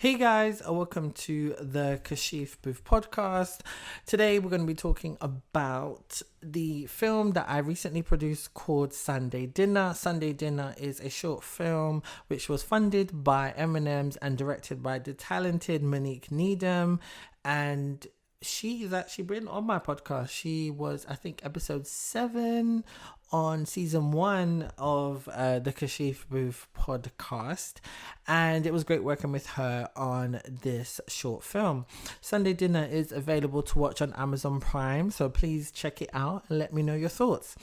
Hey guys, welcome to the Kashif Booth podcast. Today we're going to be talking about the film that I recently produced called Sunday Dinner. Sunday Dinner is a short film which was funded by M&M's and directed by the talented Monique Needham, and she's actually been on my podcast. She was, I think, episode 7 on season 1 of the Kashif Booth podcast, and it was great working with her on this short film. Sunday Dinner is available to watch on Amazon Prime, so please check it out and let me know your thoughts.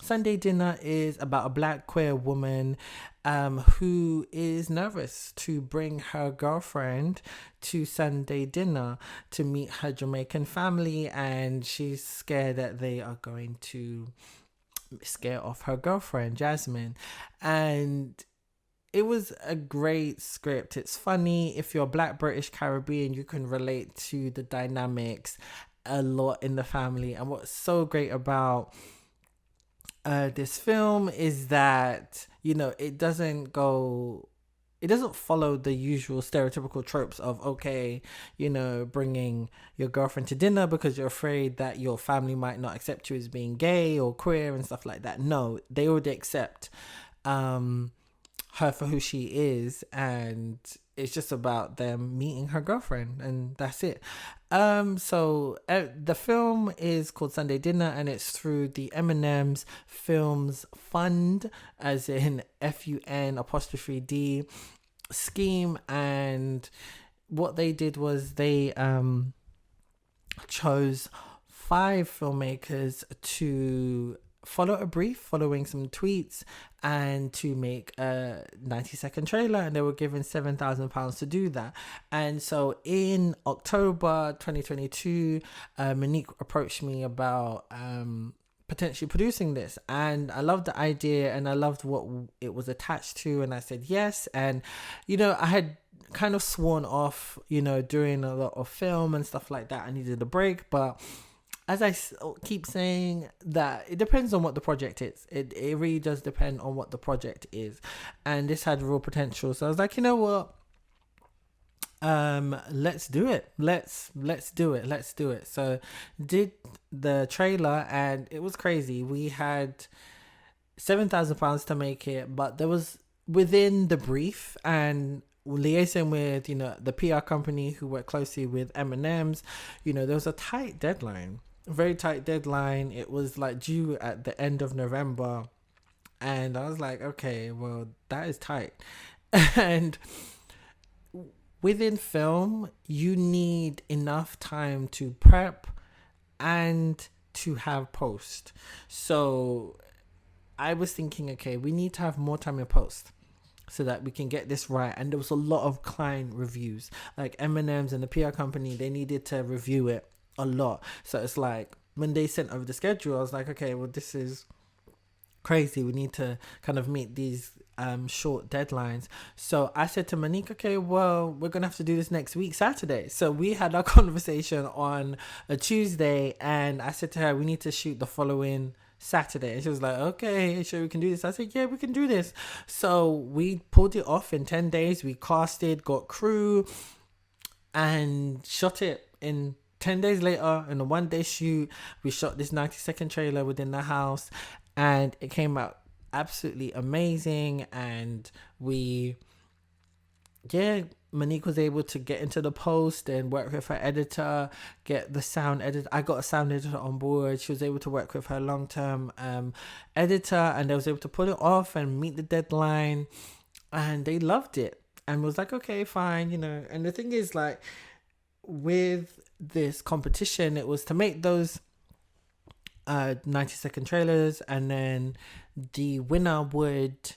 Sunday Dinner is about a black queer woman who is nervous to bring her girlfriend to Sunday dinner to meet her Jamaican family, and she's scared that they are going to scare off her girlfriend, Jasmine. And it was a great script. It's funny. If you're Black, British, Caribbean, you can relate to the dynamics a lot in the family. And what's so great about this film is that, it doesn't follow the usual stereotypical tropes of, bringing your girlfriend to dinner because you're afraid that your family might not accept you as being gay or queer and stuff like that. No, they already accept her for who she is, and it's just about them meeting her girlfriend, and that's it. So the film is called Sunday Dinner, and it's through the M&M's Films Fund, as in FUN''D scheme. And what they did was they chose 5 filmmakers to follow a brief following some tweets and to make a 90-second trailer, and they were given £7,000 to do that. And so in October 2022, Monique approached me about potentially producing this, and I loved the idea and I loved what it was attached to, and I said yes. And I had kind of sworn off doing a lot of film and stuff like that. I needed a break, but as I keep saying, that it depends on what the project is. It really does depend on what the project is. And this had real potential. So I was like, you know what? Let's do it. Let's do it. So did the trailer, and it was crazy. We had £7,000 to make it, but there was, within the brief and liaising with, the PR company who worked closely with M&M's, there was a tight deadline. Very tight deadline. It was like due at the end of November, and I was like, okay, well, that is tight. And within film, you need enough time to prep and to have post. So I was thinking, okay, we need to have more time in post so that we can get this right. And there was a lot of client reviews, like M&M's and the PR company, they needed to review it a lot. So it's like, when they sent over the schedule, I was like, okay, well, this is crazy. We need to kind of meet these short deadlines. So I said to Monique, okay, well, we're gonna have to do this next week, Saturday. So we had our conversation on a Tuesday, and I said to her, we need to shoot the following Saturday. And she was like, okay, sure, we can do this. I said, yeah, we can do this. So we pulled it off in 10 days. We casted, got crew, and shot it in 10 days later. In a 1-day shoot, we shot this 90-second trailer within the house, and it came out absolutely amazing. And Monique was able to get into the post and work with her editor, get the sound edit. I got a sound editor on board. She was able to work with her long-term editor, and they was able to pull it off and meet the deadline, and they loved it and was like, okay, fine, And the thing is, like, with this competition, it was to make those 90-second trailers, and then the winner would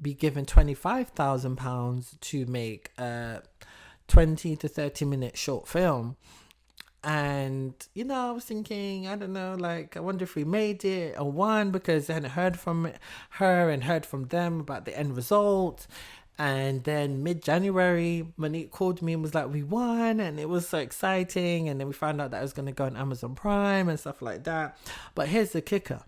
be given £25,000 to make a 20 to 30 minute short film. And I was thinking, I don't know, like, I wonder if we made it or won, because I hadn't heard from her and heard from them about the end result. And then mid-January, Monique called me and was like, we won, and it was so exciting. And then we found out that it was going to go on Amazon Prime and stuff like that. But here's the kicker.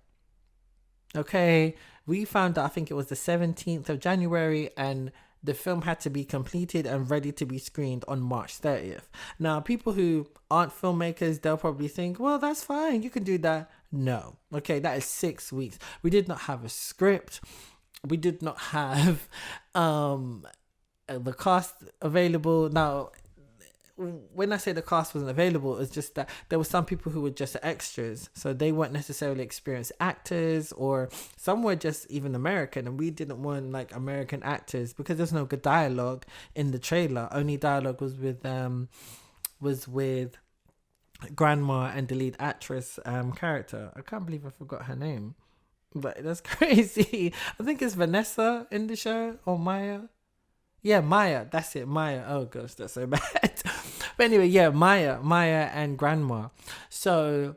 Okay, we found out, I think it was the 17th of January, and the film had to be completed and ready to be screened on March 30th. Now, people who aren't filmmakers, they'll probably think, well, that's fine, you can do that. No. Okay, that is 6 weeks. We did not have a script. We did not have the cast available. Now, when I say the cast wasn't available, it's just that there were some people who were just extras, so they weren't necessarily experienced actors, or some were just even American, and we didn't want like American actors because there's no good dialogue in the trailer. Only dialogue was with grandma and the lead actress character. I can't believe I forgot her name, but that's crazy. I think it's Vanessa in the show, or Maya. Yeah, Maya. That's it, Maya. Oh gosh, that's so bad. But anyway, yeah, Maya and Grandma. So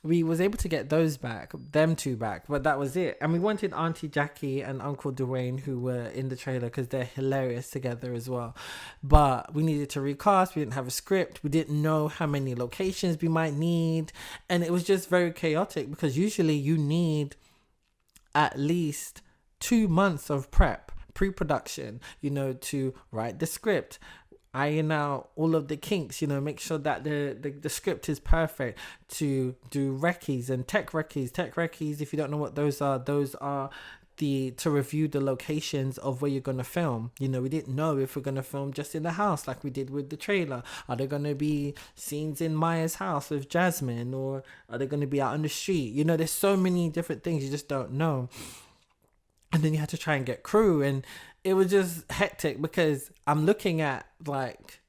we was able to get them two back, but that was it. And we wanted Auntie Jackie and Uncle Dwayne, who were in the trailer, because they're hilarious together as well. But we needed to recast. We didn't have a script. We didn't know how many locations we might need, and it was just very chaotic because usually you need at least 2 months of pre-production, to write the script, iron out all of the kinks, make sure that the script is perfect, to do recce's and tech recce's. If you don't know what those are to review the locations of where you're going to film. We didn't know if we're going to film just in the house like we did with the trailer. Are there going to be scenes in Maya's house with Jasmine, or are they going to be out on the street? There's so many different things you just don't know. And then you had to try and get crew, and it was just hectic because I'm looking at like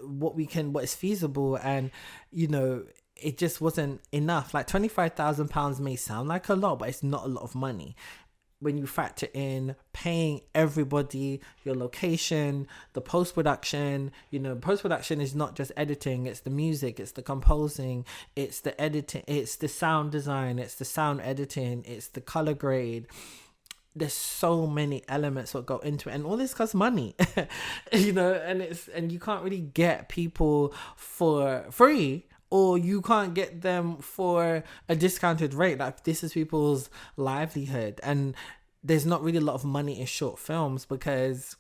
what is feasible, and it just wasn't enough. Like £25,000 may sound like a lot, but it's not a lot of money when you factor in paying everybody, your location, the post-production. Post-production is not just editing, it's the music, it's the composing, it's the editing, it's the sound design, it's the sound editing, it's the color grade. There's so many elements that go into it, and all this costs money. And you can't really get people for free, or you can't get them for a discounted rate. Like, this is people's livelihood, and there's not really a lot of money in short films because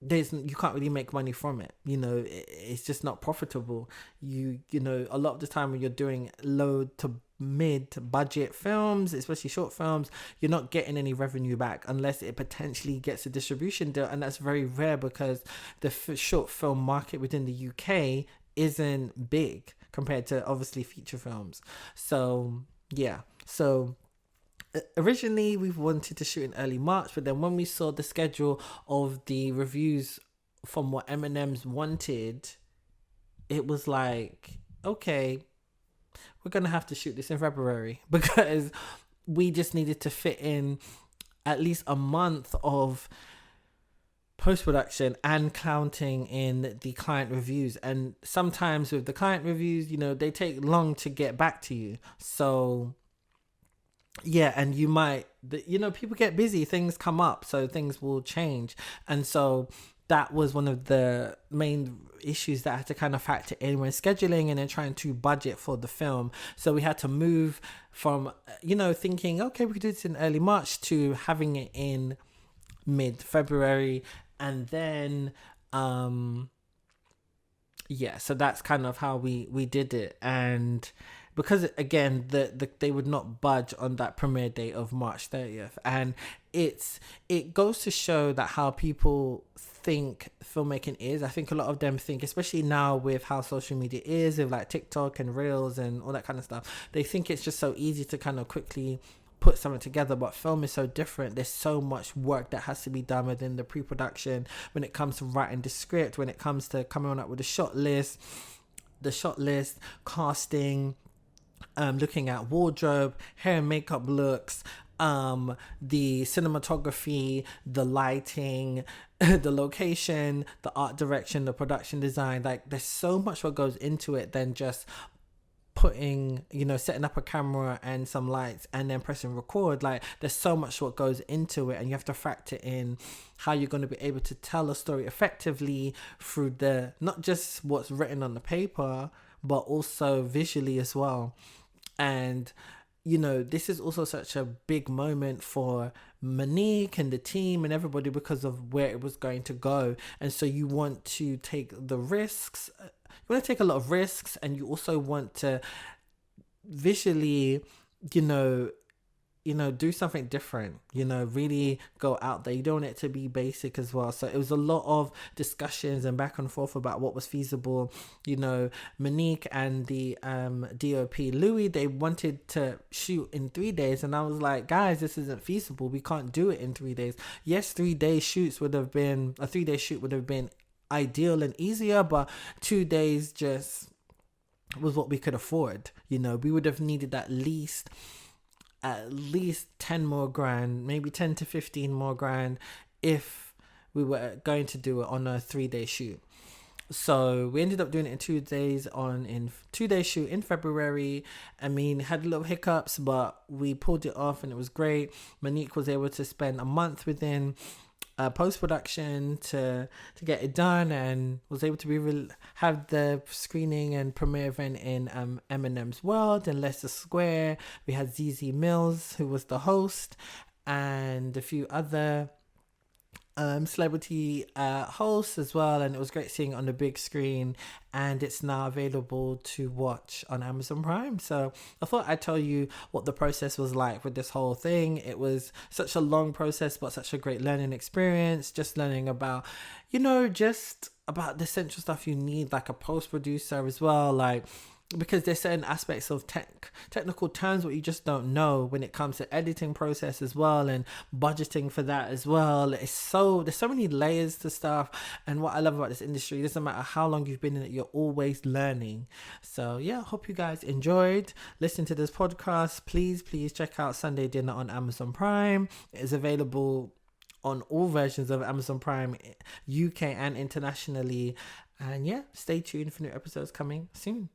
you can't really make money from it. It's just not profitable. A lot of the time when you're doing low to mid budget films, especially short films, you're not getting any revenue back unless it potentially gets a distribution deal, and that's very rare because the short film market within the UK isn't big compared to obviously feature films. So originally we wanted to shoot in early March, but then when we saw the schedule of the reviews from what M&M's wanted, it was like, okay, we're gonna have to shoot this in February, because we just needed to fit in at least a month of post-production and counting in the client reviews. And sometimes with the client reviews, they take long to get back to you. So yeah, and you might, people get busy, things come up, so things will change. And so that was one of the main issues that I had to kind of factor in when scheduling and then trying to budget for the film. So we had to move from, thinking, okay, we could do this in early March, to having it in mid-February. And then, so that's kind of how we did it. And because again, they would not budge on that premiere date of March 30th. And it goes to show that how people think filmmaking is. I think a lot of them think, especially now with how social media is, with like TikTok and Reels and all that kind of stuff, they think it's just so easy to kind of quickly put something together. But film is so different. There's so much work that has to be done within the pre-production, when it comes to writing the script, when it comes to coming up with the shot list, casting, looking at wardrobe, hair and makeup looks, the cinematography, the lighting, the location, the art direction, the production design. Like, there's so much what goes into it than just putting, setting up a camera and some lights and then pressing record. Like, there's so much what goes into it, and you have to factor in how you're going to be able to tell a story effectively through not just what's written on the paper, but also visually as well. And this is also such a big moment for Monique and the team and everybody because of where it was going to go. And so you want to take the risks. You want to take a lot of risks, and you also want to visually, you know, do something different, really go out there. You don't want it to be basic as well. So it was a lot of discussions and back and forth about what was feasible. Monique and the DOP Louis, they wanted to shoot in 3 days, and I was like, guys, this isn't feasible. We can't do it in 3 days. Yes, 3 day shoots would have been a 3 day shoot would have been ideal and easier, but 2 days just was what we could afford. We would have needed at least 10 more grand, maybe 10 to 15 more grand if we were going to do it on a 3 day shoot. So we ended up doing it in 2 days in 2 day shoot in February. I mean, had little hiccups, but we pulled it off and it was great. Monique was able to spend a month within post-production to get it done, and was able to have the screening and premiere event in Eminem's World in Leicester Square. We had ZZ Mills, who was the host, and a few other celebrity hosts as well, and it was great seeing it on the big screen, and it's now available to watch on Amazon Prime. So I thought I'd tell you what the process was like with this whole thing. It was such a long process, but such a great learning experience, just learning about just about the essential stuff you need, like a post producer as well, because there's certain aspects of technical terms what you just don't know when it comes to editing process as well, and budgeting for that as well. There's so many layers to stuff, and what I love about this industry, it doesn't matter how long you've been in it, you're always learning. So yeah, hope you guys enjoyed listening to this podcast. Please check out Sunday Dinner on Amazon Prime. It is available on all versions of Amazon Prime, UK and internationally. And yeah, stay tuned for new episodes coming soon.